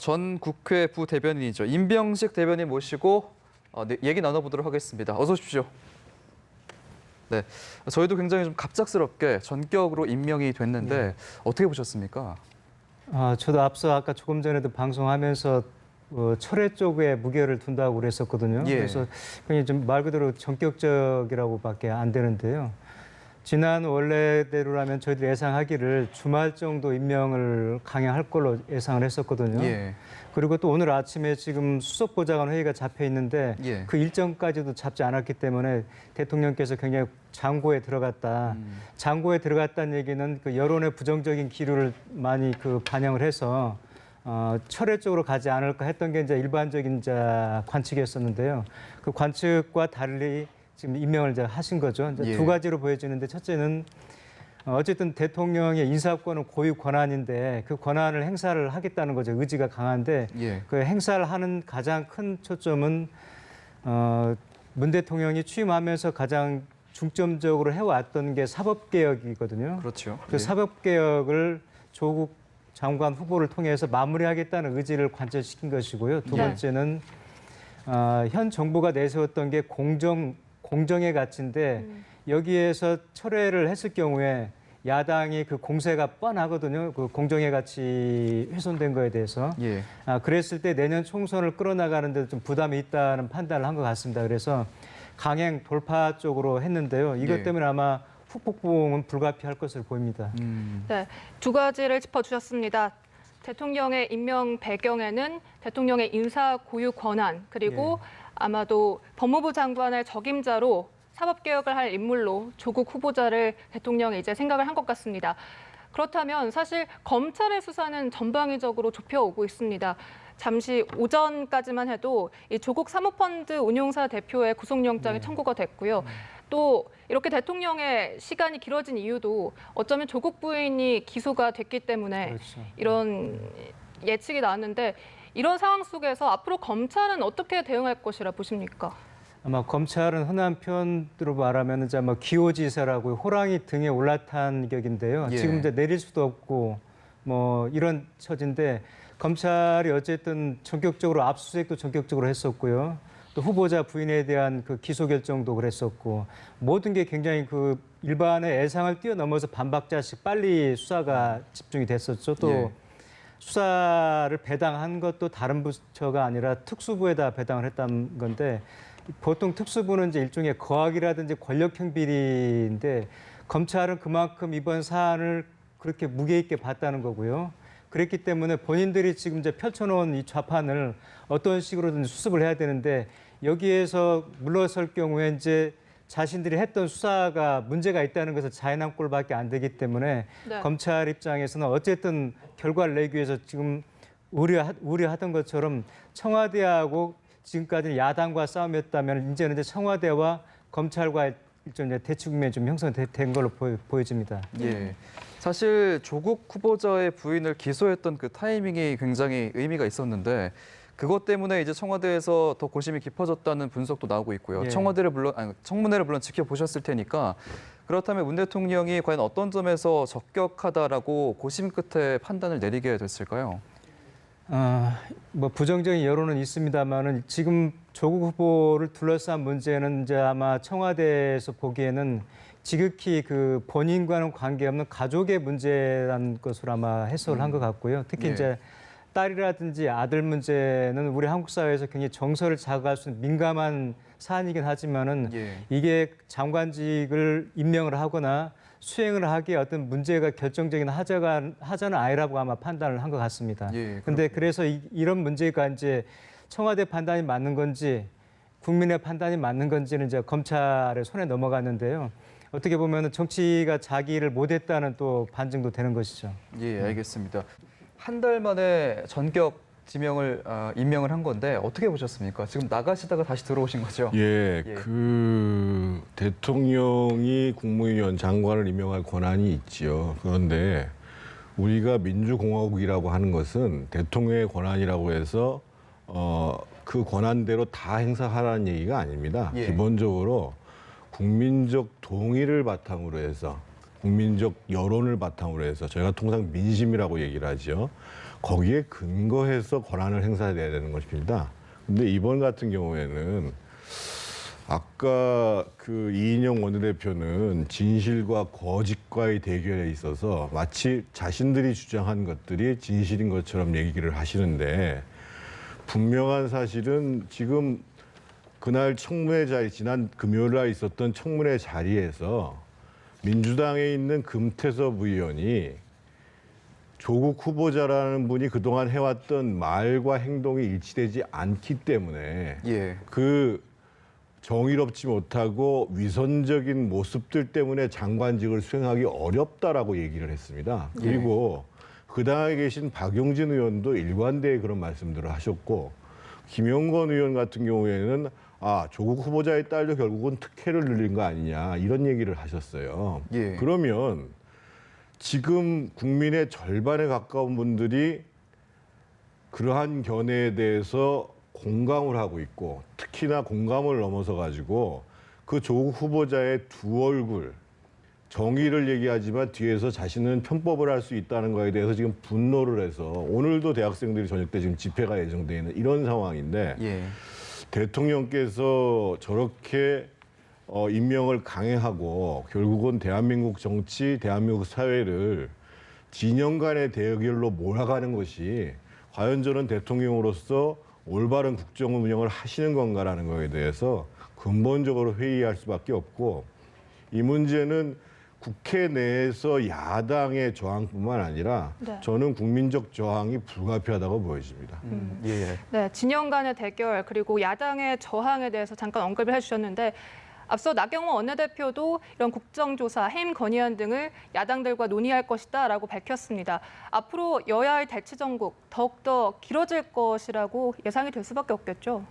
전 국회 부대변인이죠. 임병식 대변인 모시고 얘기 나눠보도록 하겠습니다. 어서 오십시오. 네, 저희도 굉장히 좀 갑작스럽게 전격으로 임명이 됐는데 어떻게 보셨습니까? 저도 앞서 아까 조금 전에도 방송하면서 철회 쪽에 무게를 둔다고 그랬었거든요. 그래서 그냥 좀 말 그대로 전격적이라고밖에 안 되는데요. 지난 원래대로라면 저희들이 예상하기를 주말 정도 임명을 강행할 걸로 예상을 했었거든요. 그리고 또 오늘 아침에 지금 수석보좌관 회의가 잡혀 있는데 그 일정까지도 잡지 않았기 때문에 대통령께서 굉장히 장고에 들어갔다. 장고에 들어갔다는 얘기는 그 여론의 부정적인 기류를 많이 반영을 해서 철회 쪽으로 가지 않을까 했던 게 이제 일반적인 이제 관측이었었는데요. 그 관측과 달리 지금 임명을 이제 하신 거죠. 이제 두 가지로 보여지는데 첫째는 어쨌든 대통령의 인사권은 고유 권한인데 그 권한을 행사를 하겠다는 거죠. 의지가 강한데 그 행사를 하는 가장 큰 초점은 문 대통령이 취임하면서 가장 중점적으로 해왔던 게 사법개혁이거든요. 그렇죠. 그 사법개혁을 조국 장관 후보를 통해서 마무리하겠다는 의지를 관철시킨 것이고요. 두 번째는 현 정부가 내세웠던 게 공정의 가치인데 여기에서 철회를 했을 경우에 야당이 그 공세가 뻔하거든요. 그 공정의 가치 훼손된 거에 대해서. 그랬을 때 내년 총선을 끌어나가는 데도 좀 부담이 있다는 판단을 한 것 같습니다. 그래서 강행 돌파 쪽으로 했는데요. 이것 때문에 아마 후폭풍은 불가피할 것으로 보입니다. 네, 두 가지를 짚어주셨습니다. 대통령의 임명 배경에는 대통령의 인사 고유 권한 그리고 아마도 법무부 장관의 적임자로 사법개혁을 할 인물로 조국 후보자를 대통령이 이제 생각을 한 것 같습니다. 그렇다면 사실 검찰의 수사는 전방위적으로 좁혀오고 있습니다. 잠시 오전까지만 해도 이 조국 사모펀드 운용사 대표의 구속영장이 청구가 됐고요. 또 이렇게 대통령의 시간이 길어진 이유도 어쩌면 조국 부인이 기소가 됐기 때문에 이런 예측이 나왔는데 이런 상황 속에서 앞으로 검찰은 어떻게 대응할 것이라 보십니까? 아마 검찰은 흔한 표현으로 말하면 이제 기호지사라고 호랑이 등에 올라탄 격인데요. 지금 이제 내릴 수도 없고 뭐 이런 처지인데 검찰이 어쨌든 전격적으로 압수수색도 전격적으로 했었고요. 또 후보자 부인에 대한 그 기소 결정도 그랬었고 모든 게 굉장히 그 일반의 예상을 뛰어넘어서 반박자씩 빨리 수사가 집중이 됐었죠. 또 수사를 배당한 것도 다른 부처가 아니라 특수부에다 배당을 했다는 건데 보통 특수부는 이제 일종의 거학이라든지 권력형 비리인데 검찰은 그만큼 이번 사안을 그렇게 무게 있게 봤다는 거고요. 그랬기 때문에 본인들이 지금 이제 펼쳐놓은 이 좌판을 어떤 식으로든 수습을 해야 되는데 여기에서 물러설 경우에 이제 자신들이 했던 수사가 문제가 있다는 것을 자인한 꼴밖에 안 되기 때문에 검찰 입장에서는 어쨌든 결과를 내기 위해서 지금 우려하던 것처럼 청와대하고 지금까지 야당과 싸움이었다면 이제는 이제 청와대와 검찰과 일종의 대치국면이 좀 형성된 걸로 보여집니다. 사실 조국 후보자의 부인을 기소했던 그 타이밍이 굉장히 의미가 있었는데 그것 때문에 이제 청와대에서 더 고심이 깊어졌다는 분석도 나오고 있고요. 청문회를 물론 지켜보셨을 테니까 그렇다면 문 대통령이 과연 어떤 점에서 적격하다라고 고심 끝에 판단을 내리게 됐을까요? 뭐 부정적인 여론은 있습니다만은 지금 조국 후보를 둘러싼 문제는 이제 아마 청와대에서 보기에는 지극히 그 본인과는 관계없는 가족의 문제라는 것으로 아마 해석을 한 것 같고요. 특히 이제 딸이라든지 아들 문제는 우리 한국 사회에서 굉장히 정서를 자극할 수 있는 민감한 사안이긴 하지만은 이게 장관직을 임명을 하거나 수행을 하기에 어떤 문제가 결정적인 하자는 아니라고 아마 판단을 한 것 같습니다. 그런데 그래서 이런 문제가 이제 청와대 판단이 맞는 건지 국민의 판단이 맞는 건지는 이제 검찰의 손에 넘어갔는데요. 어떻게 보면 정치가 자기를 못했다는 또 반증도 되는 것이죠. 알겠습니다. 한 달 만에 전격 임명을 한 건데 어떻게 보셨습니까? 지금 나가시다가 다시 들어오신 거죠? 그 대통령이 국무위원 장관을 임명할 권한이 있지요. 그런데 우리가 민주공화국이라고 하는 것은 대통령의 권한이라고 해서 그 권한대로 다 행사하라는 얘기가 아닙니다. 기본적으로 국민적 동의를 바탕으로 해서 국민적 여론을 바탕으로 해서 저희가 통상 민심이라고 얘기를 하죠. 거기에 근거해서 권한을 행사해야 되는 것입니다. 근데 이번 같은 경우에는 아까 그 이인영 원내대표는 진실과 거짓과의 대결에 있어서 마치 자신들이 주장한 것들이 진실인 것처럼 얘기를 하시는데 분명한 사실은 지금 그날 청문회 자리, 지난 금요일 날 있었던 청문회 자리에서 민주당에 있는 금태섭 의원이 조국 후보자라는 분이 그동안 해왔던 말과 행동이 일치되지 않기 때문에 예. 그 정의롭지 못하고 위선적인 모습들 때문에 장관직을 수행하기 어렵다라고 얘기를 했습니다. 그리고 그 당에 계신 박용진 의원도 일관되게 그런 말씀들을 하셨고 김영건 의원 같은 경우에는 조국 후보자의 딸도 결국은 특혜를 누린 거 아니냐 이런 얘기를 하셨어요. 예. 그러면 지금 국민의 절반에 가까운 분들이 그러한 견해에 대해서 공감을 하고 있고 특히나 공감을 넘어서 가지고 그 조국 후보자의 두 얼굴 정의를 얘기하지만 뒤에서 자신은 편법을 할 수 있다는 거에 대해서 지금 분노를 해서 오늘도 대학생들이 저녁 때 지금 집회가 예정되어 있는 이런 상황인데 예. 대통령께서 저렇게 임명을 강행하고 결국은 대한민국 정치, 대한민국 사회를 진영 간의 대결로 몰아가는 것이 과연 저는 대통령으로서 올바른 국정 운영을 하시는 건가라는 거에 대해서 근본적으로 회의할 수밖에 없고 이 문제는 국회 내에서 야당의 저항뿐만 아니라 네. 저는 국민적 저항이 불가피하다고 보여집니다. 예. 네, 진영 간의 대결 그리고 야당의 저항에 대해서 잠깐 언급을 해주셨는데 앞서 나경원 원내대표도 이런 국정조사, 해임 건의안 등을 야당들과 논의할 것이다라고 밝혔습니다. 앞으로 여야의 대치 전국 더욱더 길어질 것이라고 예상이 될 수밖에 없겠죠.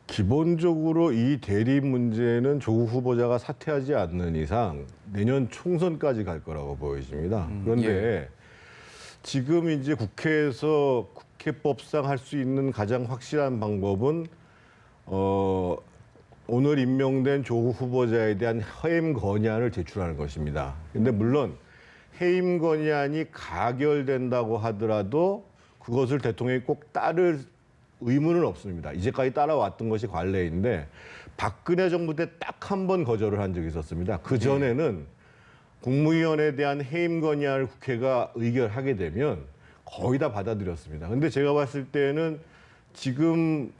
기본적으로 이 대립 문제는 조국 후보자가 사퇴하지 않는 이상 내년 총선까지 갈 거라고 보여집니다. 그런데 지금 이제 국회에서 국회법상 할 수 있는 가장 확실한 방법은 오늘 임명된 조국 후보자에 대한 해임 건의안을 제출하는 것입니다. 근데 물론 해임 건의안이 가결된다고 하더라도 그것을 대통령이 꼭 따를 의무는 없습니다. 이제까지 따라왔던 것이 관례인데 박근혜 정부 때 딱 한 번 거절을 한 적이 있었습니다. 그 전에는 국무위원에 대한 해임 건의안을 국회가 의결하게 되면 거의 다 받아들였습니다. 근데 제가 봤을 때는 지금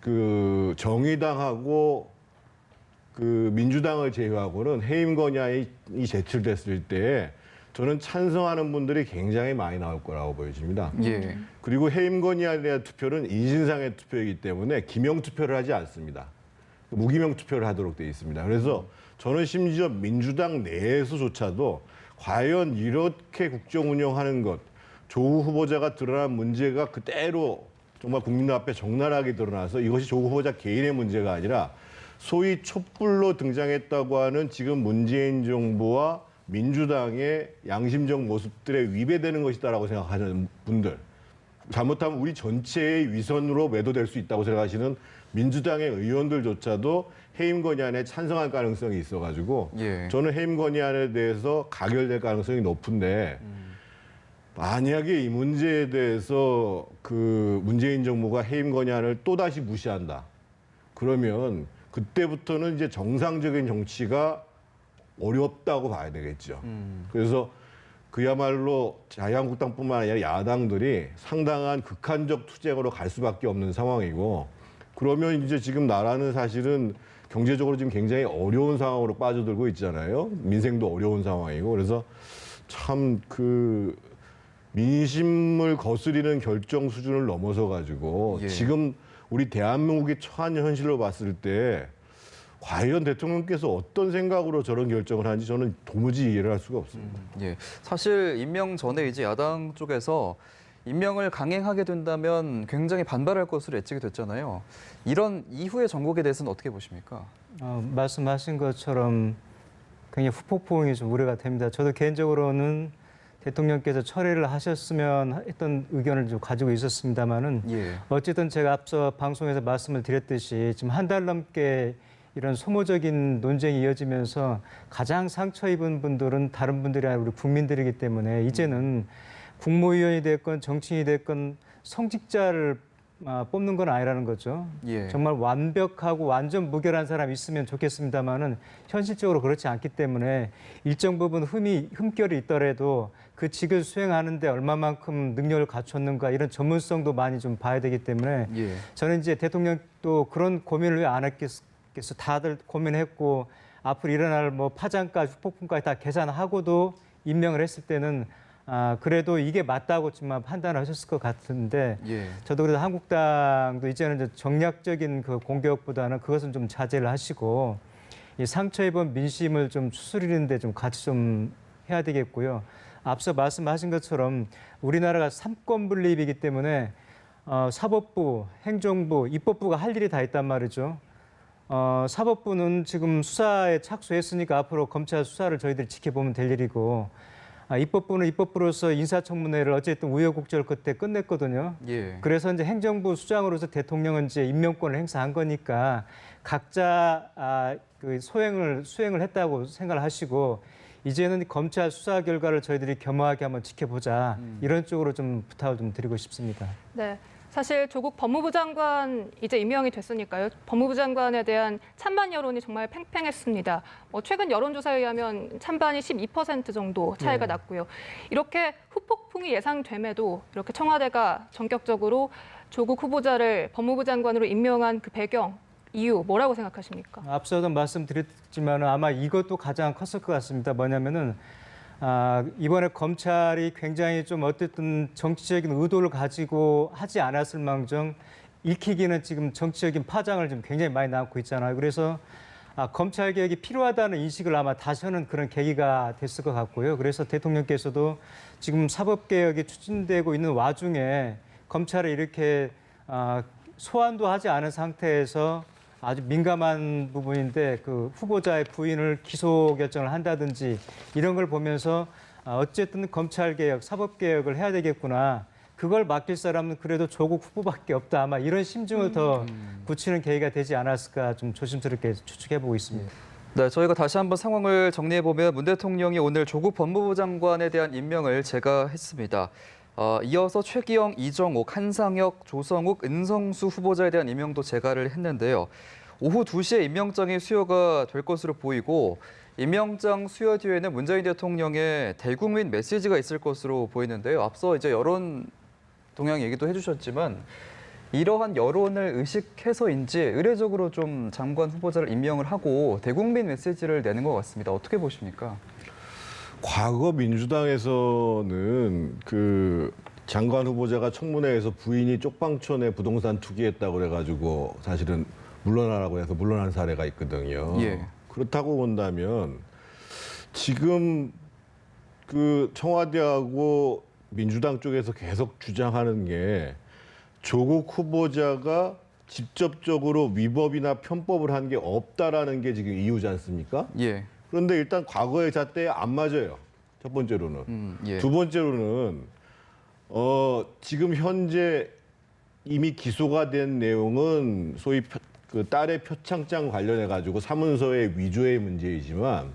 그 정의당하고 그 민주당을 제외하고는 해임 건의안이 제출됐을 때 저는 찬성하는 분들이 굉장히 많이 나올 거라고 보여집니다. 예. 그리고 해임 건의안에 대한 투표는 인신상의 투표이기 때문에 기명 투표를 하지 않습니다. 무기명 투표를 하도록 되어 있습니다. 그래서 저는 심지어 민주당 내에서조차도 과연 이렇게 국정 운영하는 것, 조국 후보자가 드러난 문제가 그대로 정말 국민들 앞에 적나라하게 드러나서 이것이 조국 후보자 개인의 문제가 아니라 소위 촛불로 등장했다고 하는 지금 문재인 정부와 민주당의 양심적 모습들에 위배되는 것이다라고 생각하는 분들, 잘못하면 우리 전체의 위선으로 매도될 수 있다고 생각하시는 민주당의 의원들조차도 해임 건의안에 찬성할 가능성이 있어가지고 저는 해임 건의안에 대해서 가결될 가능성이 높은데 만약에 이 문제에 대해서 그 문재인 정부가 해임 건의안을 또다시 무시한다. 그러면 그때부터는 이제 정상적인 정치가 어렵다고 봐야 되겠죠. 그래서 그야말로 자유한국당뿐만 아니라 야당들이 상당한 극한적 투쟁으로 갈 수밖에 없는 상황이고 그러면 이제 지금 나라는 사실은 경제적으로 지금 굉장히 어려운 상황으로 빠져들고 있잖아요. 민생도 어려운 상황이고 그래서 참 그 민심을 거스리는 결정 수준을 넘어서 가지고 지금 우리 대한민국이 처한 현실로 봤을 때 과연 대통령께서 어떤 생각으로 저런 결정을 하는지 저는 도무지 이해를 할 수가 없습니다. 예. 사실 임명 전에 이제 야당 쪽에서 임명을 강행하게 된다면 굉장히 반발할 것으로 예측이 됐잖아요. 이런 이후의 정국에 대해서는 어떻게 보십니까? 말씀하신 것처럼 굉장히 후폭풍이 좀 우려가 됩니다. 저도 개인적으로는 대통령께서 철회를 하셨으면 했던 의견을 좀 가지고 있었습니다만은 어쨌든 제가 앞서 방송에서 말씀을 드렸듯이 지금 한 달 넘게 이런 소모적인 논쟁이 이어지면서 가장 상처 입은 분들은 다른 분들이 아니라 우리 국민들이기 때문에 이제는 국무위원이 됐건 정치인이 됐건 성직자를 뽑는 건 아니라는 거죠. 예. 정말 완벽하고 완전 무결한 사람이 있으면 좋겠습니다만은 현실적으로 그렇지 않기 때문에 일정 부분 흠결이 있더라도 그 직을 수행하는데 얼마만큼 능력을 갖췄는가 이런 전문성도 많이 좀 봐야 되기 때문에 예. 저는 이제 대통령도 그런 고민을 왜 안 했겠어? 다들 고민했고 앞으로 일어날 뭐 파장까지 폭풍까지 다 계산하고도 임명을 했을 때는 그래도 이게 맞다고 좀 판단을 하셨을 것 같은데 예. 저도 그래서 한국당도 이제는 이제 정략적인 그 공격보다는 그것은 좀 자제를 하시고 이 상처 입은 민심을 좀 추스리는데 좀 같이 좀 해야 되겠고요. 앞서 말씀하신 것처럼 우리나라가 삼권 분립이기 때문에 사법부, 행정부, 입법부가 할 일이 다 있단 말이죠. 사법부는 지금 수사에 착수했으니까 앞으로 검찰 수사를 저희들이 지켜보면 될 일이고 입법부는 입법부로서 인사청문회를 어쨌든 우여곡절 끝에 끝냈거든요. 예. 그래서 이제 행정부 수장으로서 대통령은 이제 임명권을 행사한 거니까 각자 그 수행을 했다고 생각을 하시고 이제는 검찰 수사 결과를 저희들이 겸허하게 한번 지켜보자 이런 쪽으로 좀 부탁을 좀 드리고 싶습니다. 네. 사실 조국 법무부 장관 이제 임명이 됐으니까요. 법무부 장관에 대한 찬반 여론이 정말 팽팽했습니다. 최근 여론조사에 의하면 찬반이 12% 정도 차이가 났고요. 이렇게 후폭풍이 예상됨에도 이렇게 청와대가 전격적으로 조국 후보자를 법무부 장관으로 임명한 그 배경, 이유 뭐라고 생각하십니까? 앞서도 말씀드렸지만 아마 이것도 가장 컸을 것 같습니다. 뭐냐면은 이번에 검찰이 굉장히 좀 어쨌든 정치적인 의도를 가지고 하지 않았을 망정 읽히기는 지금 정치적인 파장을 좀 굉장히 많이 낳고 있잖아요. 그래서 검찰 개혁이 필요하다는 인식을 아마 다시 하는 그런 계기가 됐을 것 같고요. 그래서 대통령께서도 지금 사법 개혁이 추진되고 있는 와중에 검찰을 이렇게 소환도 하지 않은 상태에서 아주 민감한 부분인데 그 후보자의 부인을 기소 결정을 한다든지 이런 걸 보면서 어쨌든 검찰 개혁, 사법 개혁을 해야 되겠구나. 그걸 맡길 사람은 그래도 조국 후보밖에 없다. 아마 이런 심증을 더 굳히는 계기가 되지 않았을까 좀 조심스럽게 추측해 보고 있습니다. 네, 저희가 다시 한번 상황을 정리해 보면 문 대통령이 오늘 조국 법무부 장관에 대한 임명을 제가 했습니다. 이어서 최기영, 이정옥, 한상혁, 조성욱, 은성수 후보자에 대한 임명도 제가를 했는데요. 오후 2시에 임명장이 수여가 될 것으로 보이고 임명장 수여 뒤에는 문재인 대통령의 대국민 메시지가 있을 것으로 보이는데요. 앞서 이제 여론 동향 얘기도 해주셨지만 이러한 여론을 의식해서인지 의례적으로 좀 장관 후보자를 임명을 하고 대국민 메시지를 내는 것 같습니다. 어떻게 보십니까? 과거 민주당에서는 그 장관 후보자가 청문회에서 부인이 쪽방촌에 부동산 투기했다고 그래가지고 사실은 물러나라고 해서 물러난 사례가 있거든요. 예. 그렇다고 본다면 지금 그 청와대하고 민주당 쪽에서 계속 주장하는 게 조국 후보자가 직접적으로 위법이나 편법을 한 게 없다라는 게 지금 이유지 않습니까? 예. 그런데 일단 과거의 잣대에 안 맞아요. 첫 번째로는. 예. 두 번째로는 지금 현재 이미 기소가 된 내용은 소위 그 딸의 표창장 관련해 가지고 사문서의 위조의 문제이지만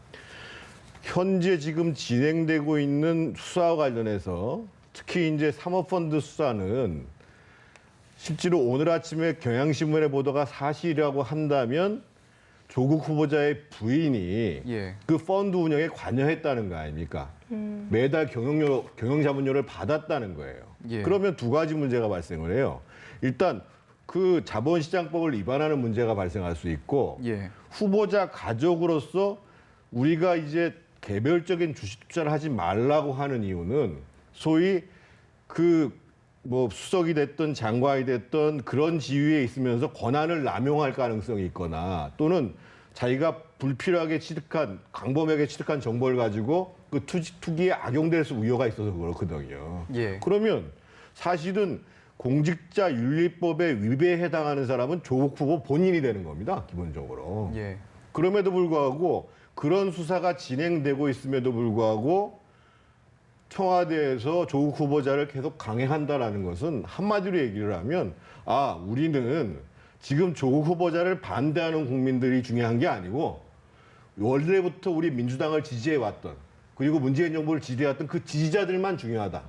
현재 지금 진행되고 있는 수사와 관련해서 특히 이제 사모펀드 수사는 실제로 오늘 아침에 경향신문의 보도가 사실이라고 한다면 조국 후보자의 부인이 예. 그 펀드 운영에 관여했다는 거 아닙니까? 매달 경영자문료를 받았다는 거예요. 예. 그러면 두 가지 문제가 발생을 해요. 일단 그 자본시장법을 위반하는 문제가 발생할 수 있고 예. 후보자 가족으로서 우리가 이제 개별적인 주식 투자를 하지 말라고 하는 이유는 소위 그 뭐 수석이 됐든 장관이 됐든 그런 지위에 있으면서 권한을 남용할 가능성이 있거나 또는 자기가 불필요하게 취득한 광범위하게 취득한 정보를 가지고 그 투기에 악용될 수 우려가 있어서 그렇거든요. 예. 그러면 사실은 공직자윤리법에 위배에 해당하는 사람은 조국 후보 본인이 되는 겁니다. 기본적으로. 예. 그럼에도 불구하고 그런 수사가 진행되고 있음에도 불구하고 청와대에서 조국 후보자를 계속 강행한다라는 것은 한마디로 얘기를 하면 우리는 지금 조국 후보자를 반대하는 국민들이 중요한 게 아니고 원래부터 우리 민주당을 지지해왔던 그리고 문재인 정부를 지지해왔던 그 지지자들만 중요하다.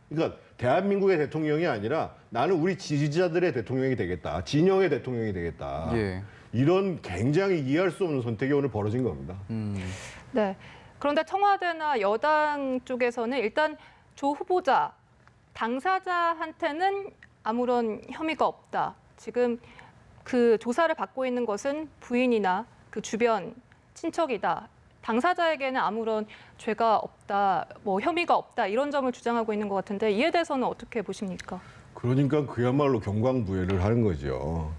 그러니까 대한민국의 대통령이 아니라 나는 우리 지지자들의 대통령이 되겠다. 진영의 대통령이 되겠다. 예. 이런 굉장히 이해할 수 없는 선택이 오늘 벌어진 겁니다. 네. 그런데 청와대나 여당 쪽에서는 일단 조 후보자 당사자한테는 아무런 혐의가 없다. 지금 그 조사를 받고 있는 것은 부인이나 그 주변 친척이다. 당사자에게는 아무런 죄가 없다, 뭐 혐의가 없다 이런 점을 주장하고 있는 것 같은데 이에 대해서는 어떻게 보십니까? 그러니까 그야말로 경광부회를 하는 거죠.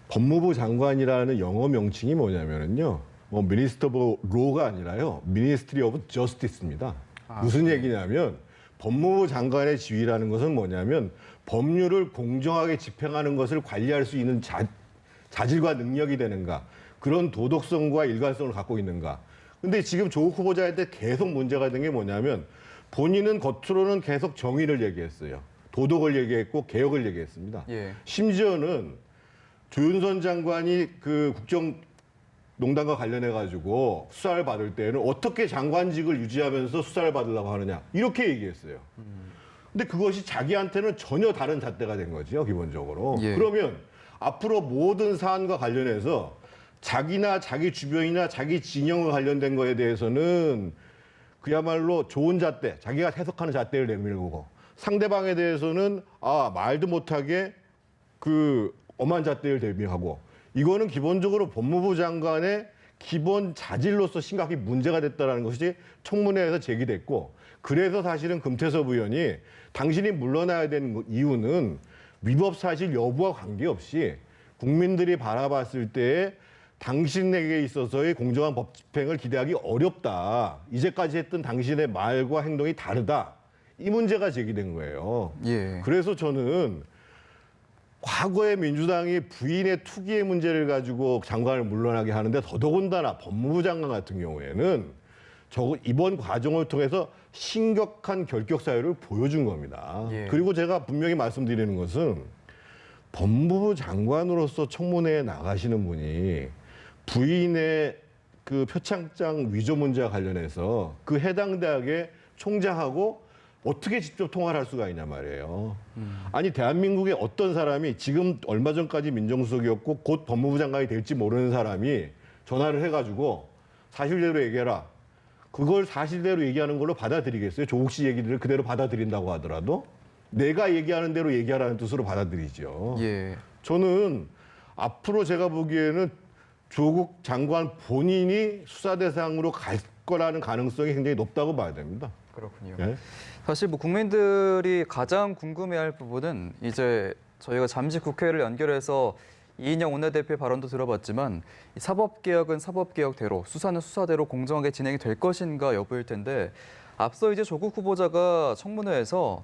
법무부 장관이라는 영어 명칭이 뭐냐면요. 뭐 미니스터 오브 로가 아니라요. 미니스트리 오브 저스티스입니다. 무슨 얘기냐면 법무부 장관의 지위라는 것은 뭐냐면 법률을 공정하게 집행하는 것을 관리할 수 있는 자질과 능력이 되는가. 그런 도덕성과 일관성을 갖고 있는가. 근데 지금 조국 후보자한테 계속 문제가 된 게 뭐냐면 본인은 겉으로는 계속 정의를 얘기했어요. 도덕을 얘기했고 개혁을 얘기했습니다. 예. 심지어는 조윤선 장관이 그 국정농단과 관련해 가지고 수사를 받을 때는 어떻게 장관직을 유지하면서 수사를 받으려고 하느냐 이렇게 얘기했어요. 근데 그것이 자기한테는 전혀 다른 잣대가 된 거죠, 기본적으로. 예. 그러면 앞으로 모든 사안과 관련해서 자기나 자기 주변이나 자기 진영과 관련된 거에 대해서는 그야말로 좋은 잣대, 자기가 해석하는 잣대를 내밀고 상대방에 대해서는 말도 못하게 그 엄한 잣대를 대비하고 이거는 기본적으로 법무부 장관의 기본 자질로서 심각히 문제가 됐다는 것이 청문회에서 제기됐고 그래서 사실은 금태섭 의원이 당신이 물러나야 되는 이유는 위법 사실 여부와 관계없이 국민들이 바라봤을 때에 당신에게 있어서의 공정한 법 집행을 기대하기 어렵다. 이제까지 했던 당신의 말과 행동이 다르다. 이 문제가 제기된 거예요. 예. 그래서 저는 과거에 민주당이 부인의 투기의 문제를 가지고 장관을 물러나게 하는데 더더군다나 법무부 장관 같은 경우에는 이번 과정을 통해서 심각한 결격 사유를 보여준 겁니다. 예. 그리고 제가 분명히 말씀드리는 것은 법무부 장관으로서 청문회에 나가시는 분이 부인의 그 표창장 위조 문제와 관련해서 그 해당 대학의 총장하고 어떻게 직접 통화를 할 수가 있냐 말이에요. 아니 대한민국의 어떤 사람이 지금 얼마 전까지 민정수석이었고 곧 법무부 장관이 될지 모르는 사람이 전화를 해가지고 사실대로 얘기해라. 그걸 사실대로 얘기하는 걸로 받아들이겠어요? 조국 씨 얘기들을 그대로 받아들인다고 하더라도 내가 얘기하는 대로 얘기하라는 뜻으로 받아들이죠. 예. 저는 앞으로 제가 보기에는 조국 장관 본인이 수사 대상으로 갈 거라는 가능성이 굉장히 높다고 봐야 됩니다. 그렇군요. 예? 사실 뭐 국민들이 가장 궁금해할 부분은 이제 저희가 잠시 국회를 연결해서 이인영 원내대표의 발언도 들어봤지만 이 사법개혁은 사법개혁대로, 수사는 수사대로 공정하게 진행이 될 것인가 여부일 텐데 앞서 이제 조국 후보자가 청문회에서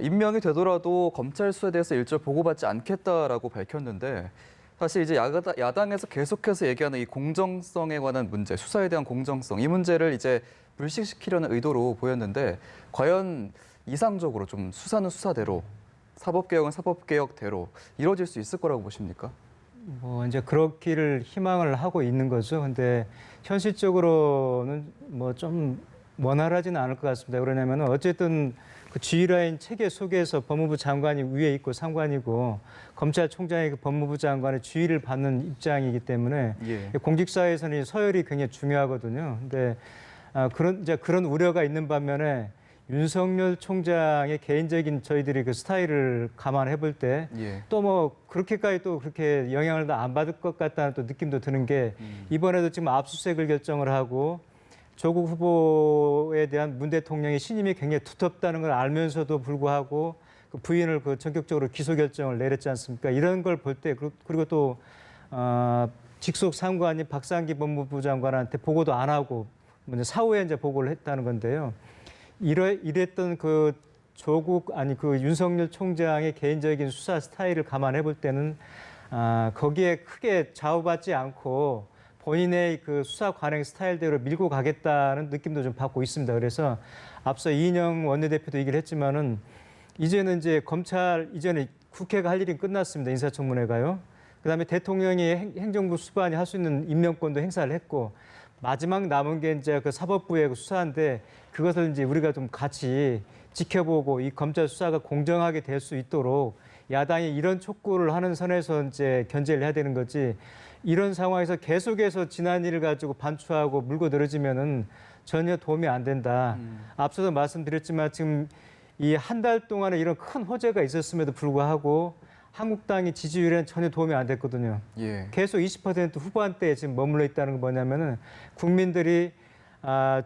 임명이 되더라도 검찰 수사에 대해서 일절 보고받지 않겠다라고 밝혔는데 사실 이제 야당에서 계속해서 얘기하는 이 공정성에 관한 문제, 수사에 대한 공정성, 이 문제를 이제 불식시키려는 의도로 보였는데 과연 이상적으로 좀 수사는 수사대로, 사법개혁은 사법개혁대로 이루어질 수 있을 거라고 보십니까? 뭐 이제 그렇기를 희망을 하고 있는 거죠. 근데 현실적으로는 뭐 좀 원활하지는 않을 것 같습니다. 그러냐면 어쨌든 그 G라인 체계 속에서 법무부 장관이 위에 있고 상관이고 검찰총장이 그 법무부 장관의 지휘를 받는 입장이기 때문에 예. 공직사회에서는 서열이 굉장히 중요하거든요. 근데 그런 우려가 있는 반면에 윤석열 총장의 개인적인 저희들이 그 스타일을 감안해 볼 때 또 예. 뭐 그렇게까지 또 그렇게 영향을 안 받을 것 같다는 또 느낌도 드는 게 이번에도 지금 압수수색을 결정을 하고 조국 후보에 대한 문 대통령의 신임이 굉장히 두텁다는 걸 알면서도 불구하고 그 부인을 그 전격적으로 기소 결정을 내렸지 않습니까? 이런 걸 볼 때 그리고 또 직속 상관인 박상기 법무부 장관한테 보고도 안 하고 먼저 사후에 이제 보고를 했다는 건데요. 이랬던 그 그 윤석열 총장의 개인적인 수사 스타일을 감안해 볼 때는 거기에 크게 좌우받지 않고 본인의 그 수사 관행 스타일대로 밀고 가겠다는 느낌도 좀 받고 있습니다. 그래서 앞서 이인영 원내대표도 얘기를 했지만은 이제는 이제 검찰 이전에 국회가 할 일이 끝났습니다. 인사청문회가요. 그다음에 대통령이 행정부 수반이 할 수 있는 임명권도 행사를 했고 마지막 남은 게 이제 그 사법부의 그 수사인데 그것을 이제 우리가 좀 같이 지켜보고 이 검찰 수사가 공정하게 될 수 있도록 야당이 이런 촉구를 하는 선에서 이제 견제를 해야 되는 거지. 이런 상황에서 계속해서 지난 일을 가지고 반추하고 물고 늘어지면은 전혀 도움이 안 된다. 앞서도 말씀드렸지만 지금 이 한 달 동안에 이런 큰 호재가 있었음에도 불구하고 한국당이 지지율에는 전혀 도움이 안 됐거든요. 예. 계속 20% 후반대에 지금 머물러 있다는 건 뭐냐면은 국민들이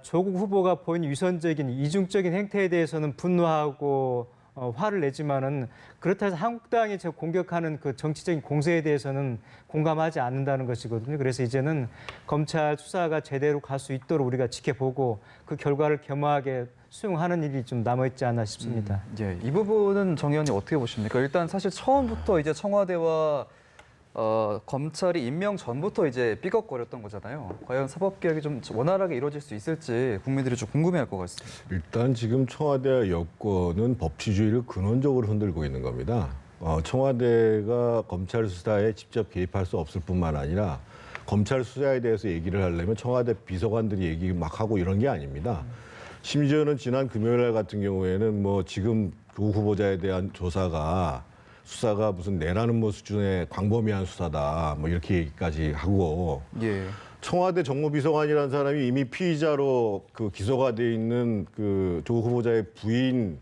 조국 후보가 보인 위선적인 이중적인 행태에 대해서는 분노하고 화를 내지만은 그렇다 해서 한국당이 저 공격하는 그 정치적인 공세에 대해서는 공감하지 않는다는 것이거든요. 그래서 이제는 검찰 수사가 제대로 갈 수 있도록 우리가 지켜보고 그 결과를 겸허하게 수용하는 일이 좀 남아있지 않나 싶습니다. 예, 이 부분은 정 의원님 어떻게 보십니까? 일단 사실 처음부터 이제 청와대와 검찰이 임명 전부터 이제 삐걱거렸던 거잖아요. 과연 사법개혁이 좀 원활하게 이루어질 수 있을지 국민들이 좀 궁금해할 것 같습니다. 일단 지금 청와대와 여권은 법치주의를 근원적으로 흔들고 있는 겁니다. 청와대가 검찰 수사에 직접 개입할 수 없을 뿐만 아니라 검찰 수사에 대해서 얘기를 하려면 청와대 비서관들이 얘기 막 하고 이런 게 아닙니다. 심지어는 지난 금요일 날 같은 경우에는 뭐 지금 조국 후보자에 대한 수사가 무슨 내라는 뭐 수준의 광범위한 수사다 뭐 이렇게 얘기까지 하고 예. 청와대 정무비서관이라는 사람이 이미 피의자로 그 기소가 돼 있는 그 조국 후보자의 부인을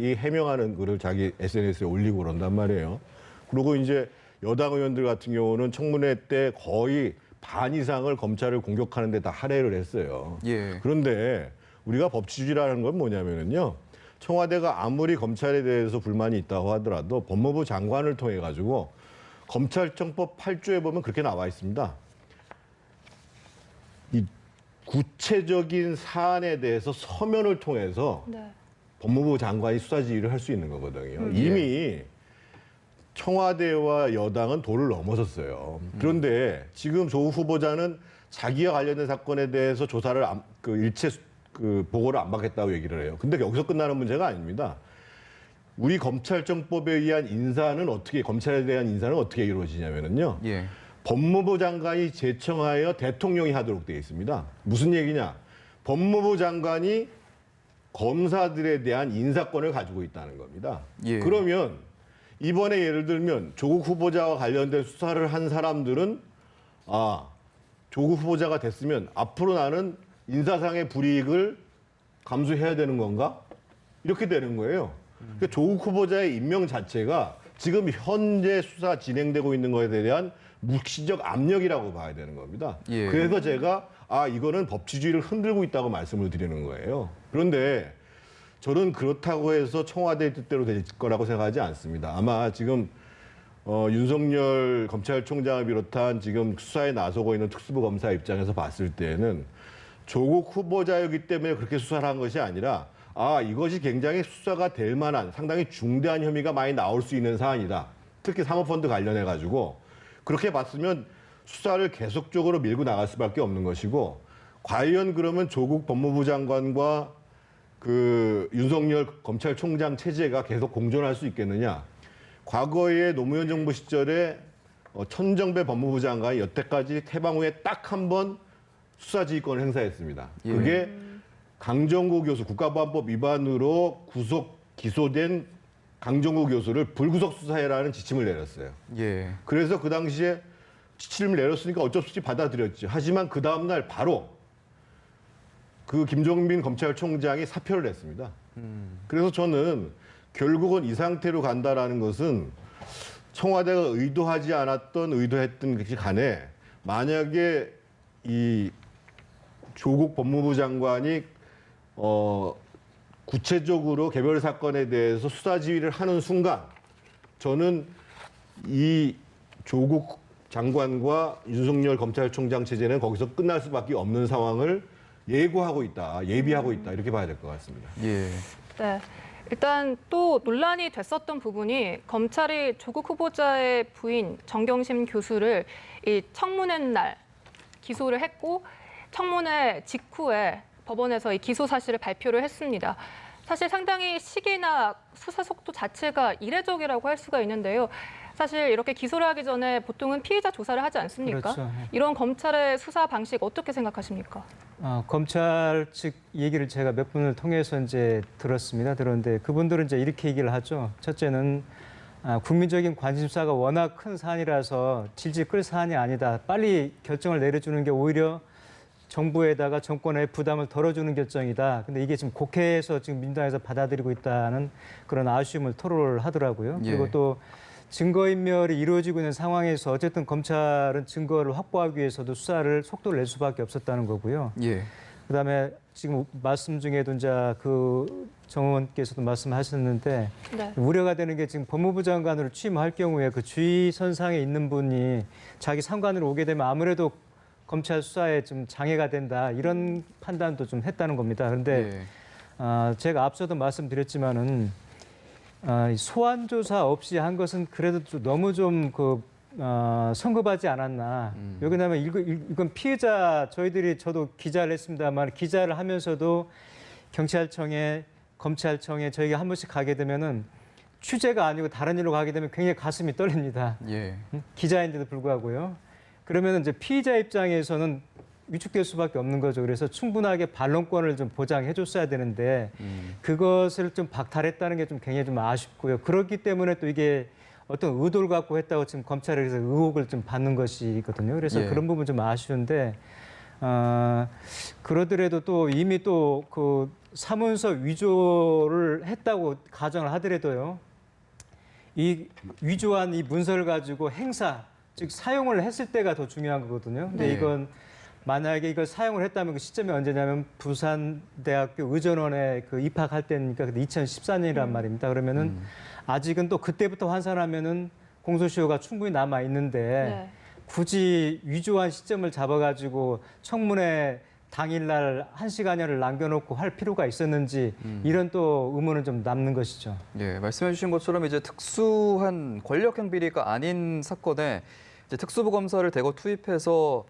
이 해명하는 글을 자기 SNS에 올리고 그런단 말이에요. 그리고 이제 여당 의원들 같은 경우는 청문회 때 거의 반 이상을 검찰을 공격하는 데 다 할애를 했어요. 예. 그런데 우리가 법치주의라는 건 뭐냐면은요. 청와대가 아무리 검찰에 대해서 불만이 있다고 하더라도 법무부 장관을 통해 가지고 검찰청법 8조에 보면 그렇게 나와 있습니다. 이 구체적인 사안에 대해서 서면을 통해서 네. 법무부 장관이 수사 지휘를 할 수 있는 거거든요. 이미 청와대와 여당은 도를 넘어섰어요. 그런데 지금 조국 후보자는 자기와 관련된 사건에 대해서 조사를 일체 보고를 안 받겠다고 얘기를 해요. 근데 여기서 끝나는 문제가 아닙니다. 우리 검찰청법에 의한 검찰에 대한 인사는 어떻게 이루어지냐면요. 예. 법무부 장관이 제청하여 대통령이 하도록 되어 있습니다. 무슨 얘기냐? 법무부 장관이 검사들에 대한 인사권을 가지고 있다는 겁니다. 예. 그러면 이번에 예를 들면 조국 후보자와 관련된 수사를 한 사람들은 조국 후보자가 됐으면 앞으로 나는 인사상의 불이익을 감수해야 되는 건가? 이렇게 되는 거예요. 그러니까 조국 후보자의 임명 자체가 지금 현재 수사 진행되고 있는 것에 대한 묵시적 압력이라고 봐야 되는 겁니다. 예. 그래서 제가 이거는 법치주의를 흔들고 있다고 말씀을 드리는 거예요. 그런데 저는 그렇다고 해서 청와대 뜻대로 될 거라고 생각하지 않습니다. 아마 지금 윤석열 검찰총장을 비롯한 지금 수사에 나서고 있는 특수부 검사 입장에서 봤을 때는 조국 후보자였기 때문에 그렇게 수사를 한 것이 아니라 이것이 굉장히 수사가 될 만한 상당히 중대한 혐의가 많이 나올 수 있는 사안이다. 특히 사모펀드 관련해 가지고 그렇게 봤으면 수사를 계속적으로 밀고 나갈 수밖에 없는 것이고 과연 그러면 조국 법무부 장관과 그 윤석열 검찰총장 체제가 계속 공존할 수 있겠느냐? 과거에 노무현 정부 시절에 천정배 법무부 장관이 여태까지 퇴방 후에 딱 한 번 수사지휘권을 행사했습니다. 예. 그게 강정구 교수 국가보안법 위반으로 구속 기소된 강정구 교수를 불구속 수사해라는 지침을 내렸어요. 예. 그래서 그 당시에 지침을 내렸으니까 어쩔 수 없이 받아들였죠. 하지만 그 다음 날 바로 그 김종민 검찰총장이 사표를 냈습니다. 그래서 저는 결국은 이 상태로 간다라는 것은 청와대가 의도하지 않았던 의도했던 것이 간에 만약에 이 조국 법무부 장관이 구체적으로 개별 사건에 대해서 수사 지휘를 하는 순간 저는 이 조국 장관과 윤석열 검찰총장 체제는 거기서 끝날 수밖에 없는 상황을 예비하고 있다 이렇게 봐야 될 것 같습니다. 예. 네. 일단 또 논란이 됐었던 부분이 검찰이 조국 후보자의 부인 정경심 교수를 이 청문회 날 기소를 했고 청문회 직후에 법원에서 이 기소 사실을 발표를 했습니다. 사실 상당히 시기나 수사 속도 자체가 이례적이라고 할 수가 있는데요. 사실 이렇게 기소를 하기 전에 보통은 피의자 조사를 하지 않습니까? 그렇죠. 이런 검찰의 수사 방식 어떻게 생각하십니까? 검찰 측 얘기를 제가 몇 분을 통해서 이제 들었는데 그분들은 이제 이렇게 얘기를 하죠. 첫째는 국민적인 관심사가 워낙 큰 사안이라서 질질 끌 사안이 아니다. 빨리 결정을 내려주는 게 오히려 정부에다가 정권의 부담을 덜어주는 결정이다. 근데 이게 지금 국회에서 지금 민주당에서 받아들이고 있다는 그런 아쉬움을 토로를 하더라고요. 예. 그리고 또 증거인멸이 이루어지고 있는 상황에서 어쨌든 검찰은 증거를 확보하기 위해서도 수사를 속도를 낼 수밖에 없었다는 거고요. 예. 그다음에 지금 말씀 중에도 이제 그 정 의원께서도 말씀하셨는데 네. 우려가 되는 게 지금 법무부 장관으로 취임할 경우에 그 주의선상에 있는 분이 자기 상관으로 오게 되면 아무래도 검찰 수사에 좀 장애가 된다 이런 판단도 좀 했다는 겁니다. 그런데 예. 제가 앞서도 말씀드렸지만은 소환 조사 없이 한 것은 그래도 좀 너무 좀 성급하지 않았나. 왜냐하면 이건 피해자 저도 기자를 했습니다만 기자를 하면서도 경찰청에 검찰청에 저희가 한 번씩 가게 되면은 취재가 아니고 다른 일로 가게 되면 굉장히 가슴이 떨립니다. 예. 기자인데도 불구하고요. 그러면 이제 피의자 입장에서는 위축될 수밖에 없는 거죠. 그래서 충분하게 반론권을 좀 보장해 줬어야 되는데 그것을 좀 박탈했다는 게 좀 굉장히 좀 아쉽고요. 그렇기 때문에 또 이게 어떤 의도를 갖고 했다고 지금 검찰에서 의혹을 좀 받는 것이거든요. 그래서 예. 그런 부분 좀 아쉬운데 그러더라도 또 이미 또 그 사문서 위조를 했다고 가정을 하더라도요. 이 위조한 이 문서를 가지고 행사 즉 사용을 했을 때가 더 중요한 거거든요. 근데 네. 이건 만약에 이걸 사용을 했다면 그 시점이 언제냐면 부산대학교 의전원에 그 입학할 때니까 2014년이란 말입니다. 그러면은 아직은 또 그때부터 환산하면은 공소시효가 충분히 남아 있는데 네. 굳이 위조한 시점을 잡아가지고 청문회 당일날 1시간여를 남겨놓고 할 필요가 있었는지 이런 또 의문은 좀 남는 것이죠. 예, 말씀해 주신 것처럼 이제 특수한 권력형 비리가 아닌 사건에 이제 특수부 검사를 대거 투입해서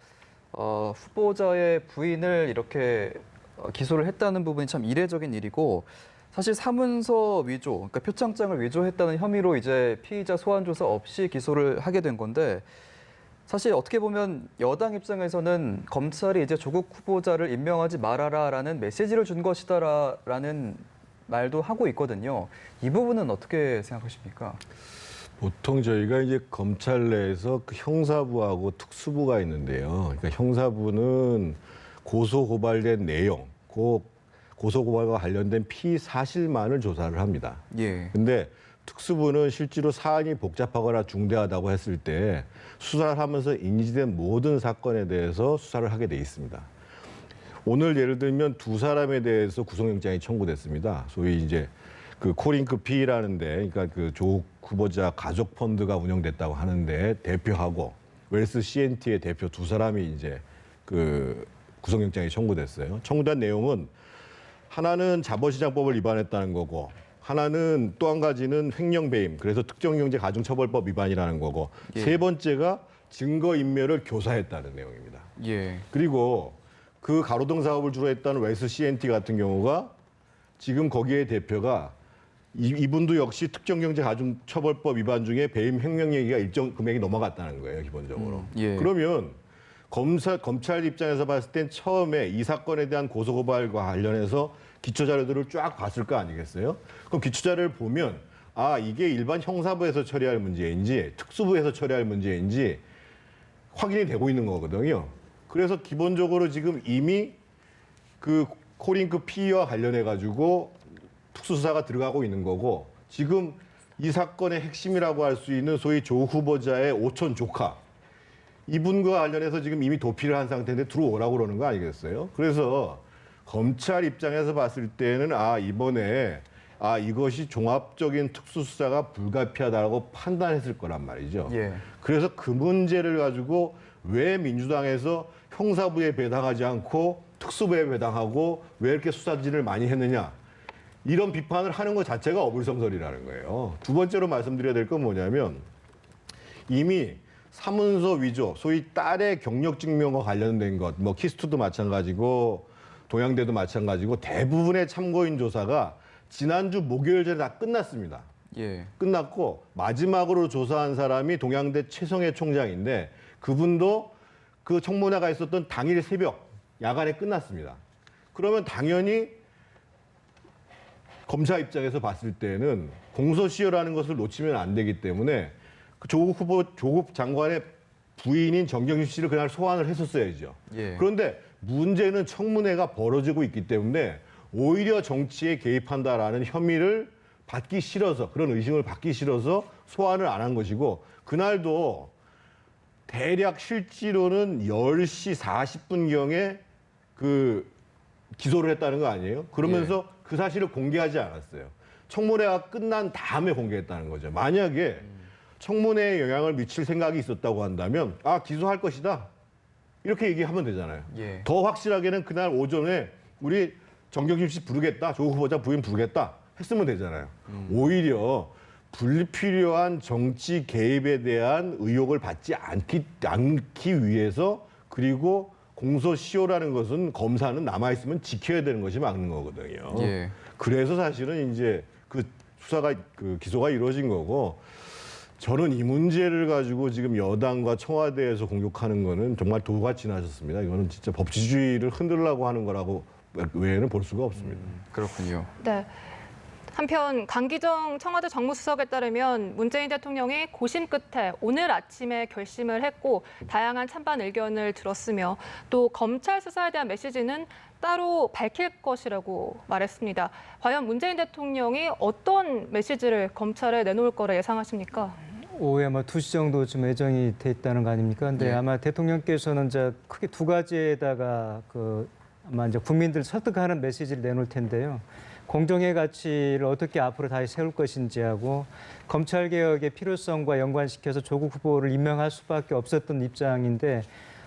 후보자의 부인을 이렇게 기소를 했다는 부분이 참 이례적인 일이고 사실 사문서 위조, 그러니까 표창장을 위조했다는 혐의로 이제 피의자 소환 조사 없이 기소를 하게 된 건데 사실 어떻게 보면 여당 입장에서는 검찰이 이제 조국 후보자를 임명하지 말아라라는 메시지를 준 것이다라는 말도 하고 있거든요. 이 부분은 어떻게 생각하십니까? 보통 저희가 이제 검찰 내에서 그 형사부하고 특수부가 있는데요. 그러니까 형사부는 고소 고발된 내용, 고소 고발과 관련된 피의 사실만을 조사를 합니다. 예. 근데 특수부는 실제로 사안이 복잡하거나 중대하다고 했을 때 수사를 하면서 인지된 모든 사건에 대해서 수사를 하게 돼 있습니다. 오늘 예를 들면 두 사람에 대해서 구속영장이 청구됐습니다. 소위 이제 그 코링크 P라는데, 그러니까 그 조국 후보자 가족 펀드가 운영됐다고 하는데 대표하고 웰스 CNT의 대표 두 사람이 이제 그 구속영장이 청구됐어요. 청구된 내용은 하나는 자본시장법을 위반했다는 거고, 하나는 또 한 가지는 횡령배임, 그래서 특정경제 가중처벌법 위반이라는 거고, 예. 세 번째가 증거인멸을 교사했다는 내용입니다. 예. 그리고 그 가로등 사업을 주로 했다는 웰스 CNT 같은 경우가 지금 거기에 대표가 이분도 역시 특정경제 가중처벌법 위반 중에 배임 횡령 얘기가 일정 금액이 넘어갔다는 거예요, 기본적으로. 예. 그러면 검찰 입장에서 봤을 땐 처음에 이 사건에 대한 고소고발과 관련해서 기초자료들을 쫙 봤을 거 아니겠어요? 그럼 기초자료를 보면 이게 일반 형사부에서 처리할 문제인지 특수부에서 처리할 문제인지 확인이 되고 있는 거거든요. 그래서 기본적으로 지금 이미 그 코링크 P와 관련해 가지고 특수수사가 들어가고 있는 거고, 지금 이 사건의 핵심이라고 할 수 있는 소위 조 후보자의 오촌 조카, 이분과 관련해서 지금 이미 도피를 한 상태인데 들어오라고 그러는 거 아니겠어요? 그래서 검찰 입장에서 봤을 때는 이번에 이것이 종합적인 특수수사가 불가피하다고 판단했을 거란 말이죠. 예. 그래서 그 문제를 가지고 왜 민주당에서 형사부에 배당하지 않고 특수부에 배당하고 왜 이렇게 수사진을 많이 했느냐, 이런 비판을 하는 것 자체가 어불성설이라는 거예요. 두 번째로 말씀드려야 될 건 뭐냐면, 이미 사문서 위조, 소위 딸의 경력 증명과 관련된 것, 뭐 키스투도 마찬가지고 동양대도 마찬가지고 대부분의 참고인 조사가 지난주 목요일 전에 다 끝났습니다. 예. 끝났고 마지막으로 조사한 사람이 동양대 최성해 총장인데 그분도 그 청문회가 있었던 당일 새벽 야간에 끝났습니다. 그러면 당연히 검사 입장에서 봤을 때는 공소시효라는 것을 놓치면 안 되기 때문에 그 조국 장관의 부인인 정경심 씨를 그날 소환을 했었어야죠. 예. 그런데 문제는 청문회가 벌어지고 있기 때문에 오히려 정치에 개입한다라는 혐의를 받기 싫어서 그런 의심을 받기 싫어서 소환을 안 한 것이고 그날도 대략 실제로는 10시 40분경에 그 기소를 했다는 거 아니에요? 그러면서 그 사실을 공개하지 않았어요. 청문회가 끝난 다음에 공개했다는 거죠. 만약에 청문회에 영향을 미칠 생각이 있었다고 한다면 기소할 것이다. 이렇게 얘기하면 되잖아요. 예. 더 확실하게는 그날 오전에 우리 정경심 씨 부르겠다. 조국 후보자 부인 부르겠다. 했으면 되잖아요. 오히려 불필요한 정치 개입에 대한 의혹을 받지 않기 위해서 그리고 공소시효라는 것은 검사는 남아있으면 지켜야 되는 것이 맞는 거거든요. 예. 그래서 사실은 이제 그 수사가 기소가 이루어진 거고 저는 이 문제를 가지고 지금 여당과 청와대에서 공격하는 거는 정말 도가 지나셨습니다. 이거는 진짜 법치주의를 흔들려고 하는 거라고 외에는 볼 수가 없습니다. 그렇군요. 네. 한편 강기정 청와대 정무수석에 따르면 문재인 대통령이 고심 끝에 오늘 아침에 결심을 했고 다양한 찬반 의견을 들었으며 또 검찰 수사에 대한 메시지는 따로 밝힐 것이라고 말했습니다. 과연 문재인 대통령이 어떤 메시지를 검찰에 내놓을 거라 예상하십니까? 오후에 아마 2시 정도 좀 예정이 돼 있다는 거 아닙니까? 근데 네. 아마 대통령께서는 이제 크게 두 가지에다가 아마 이제 국민들 설득하는 메시지를 내놓을 텐데요. 공정의 가치를 어떻게 앞으로 다시 세울 것인지하고 검찰 개혁의 필요성과 연관시켜서 조국 후보를 임명할 수밖에 없었던 입장인데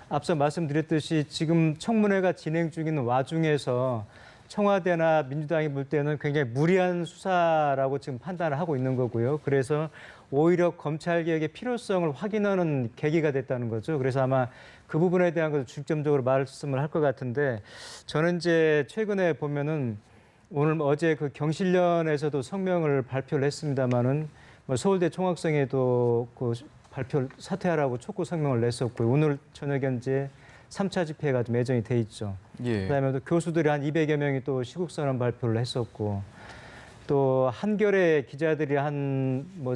앞서 말씀드렸듯이 지금 청문회가 진행 중인 와중에서 청와대나 민주당이 볼 때는 굉장히 무리한 수사라고 지금 판단을 하고 있는 거고요. 그래서 오히려 검찰 개혁의 필요성을 확인하는 계기가 됐다는 거죠. 그래서 아마 그 부분에 대한 것을 중점적으로 말씀을 할 것 같은데 저는 이제 최근에 보면은 오늘 어제 그 경실련에서도 성명을 발표를 했습니다마는 서울대 총학생회도 그 사퇴하라고 촉구 성명을 냈었고요. 오늘 저녁에 이제 3차 집회가 좀 예정이 돼 있죠. 예. 그다음에 또 교수들이 한 200여 명이 또 시국선언 발표를 했었고 또 한겨레 기자들이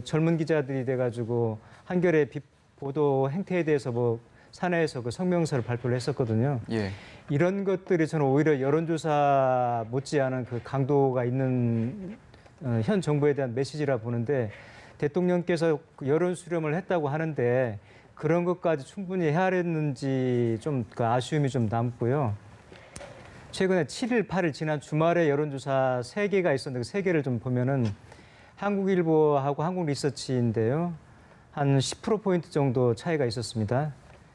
젊은 기자들이 돼가지고 한겨레 보도 행태에 대해서 사내에서 그 성명서를 발표를 했었거든요. 예. 이런 것들이 저는 오히려 여론조사 못지않은 그 강도가 있는 현 정부에 대한 메시지라 보는데 대통령께서 여론 수렴을 했다고 하는데 그런 것까지 충분히 헤아렸는지 좀 그 아쉬움이 좀 남고요. 최근에 7일, 8일 지난 주말에 여론조사 3개가 있었는데 그 3개를 좀 보면은 한국일보하고 한국리서치인데요. 한 10%포인트 정도 차이가 있었습니다.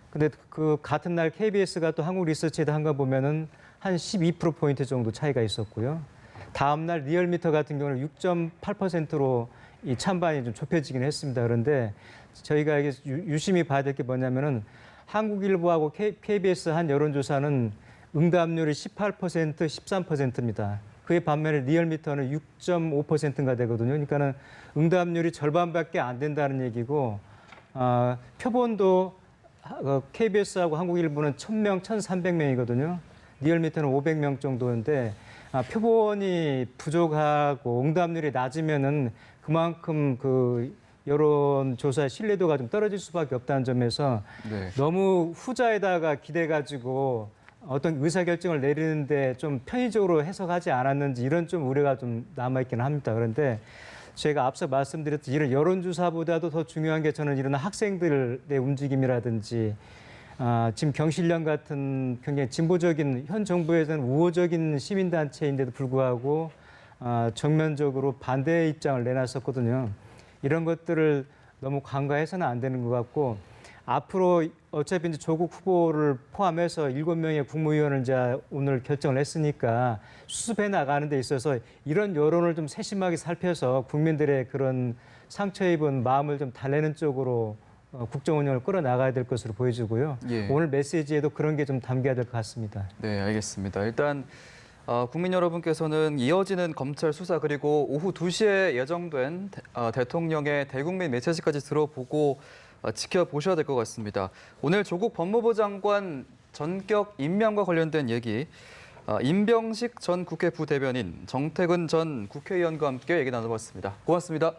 근데 그 같은 날 KBS가 또 한국리서치에다 한 거 보면은 한 12%포인트 정도 차이가 있었고요. 다음 날 리얼미터 같은 경우는 6.8%로 이 찬반이 좀 좁혀지긴 했습니다. 그런데 저희가 이게 유심히 봐야 될 게 뭐냐면은 한국일보하고 KBS 한 여론조사는 응답률이 18%, 13%입니다. 그의 반면에 리얼미터는 6.5%가 되거든요. 그러니까는 응답률이 절반밖에 안 된다는 얘기고 표본도 KBS하고 한국일보는 1,000명, 1,300명이거든요. 리얼미터는 500명 정도인데 표본이 부족하고 응답률이 낮으면은 그만큼 그 여론조사의 신뢰도가 좀 떨어질 수밖에 없다는 점에서 네. 너무 후자에다가 기대가지고 어떤 의사결정을 내리는데 좀 편의적으로 해석하지 않았는지 이런 좀 우려가 좀 남아있기는 합니다. 그런데 제가 앞서 말씀드렸듯이 이런 여론조사보다도 더 중요한 게 저는 이런 학생들의 움직임이라든지 지금 경실련 같은 굉장히 진보적인 현 정부에서는 우호적인 시민단체인데도 불구하고 정면적으로 반대의 입장을 내놨었거든요. 이런 것들을 너무 간과해서는 안 되는 것 같고 앞으로 어차피 이제 조국 후보를 포함해서 7명의 국무위원을 이제 오늘 결정을 했으니까 수습해 나가는 데 있어서 이런 여론을 좀 세심하게 살펴서 국민들의 그런 상처 입은 마음을 좀 달래는 쪽으로 국정 운영을 끌어나가야 될 것으로 보여지고요. 예. 오늘 메시지에도 그런 게 좀 담겨야 될 것 같습니다. 네, 알겠습니다. 일단 국민 여러분께서는 이어지는 검찰 수사 그리고 오후 2시에 예정된 대통령의 대국민 메시지까지 들어보고 지켜보셔야 될 것 같습니다. 오늘 조국 법무부 장관 전격 임명과 관련된 얘기, 임병식 전 국회 부대변인, 정태근 전 국회의원과 함께 얘기 나눠봤습니다. 고맙습니다.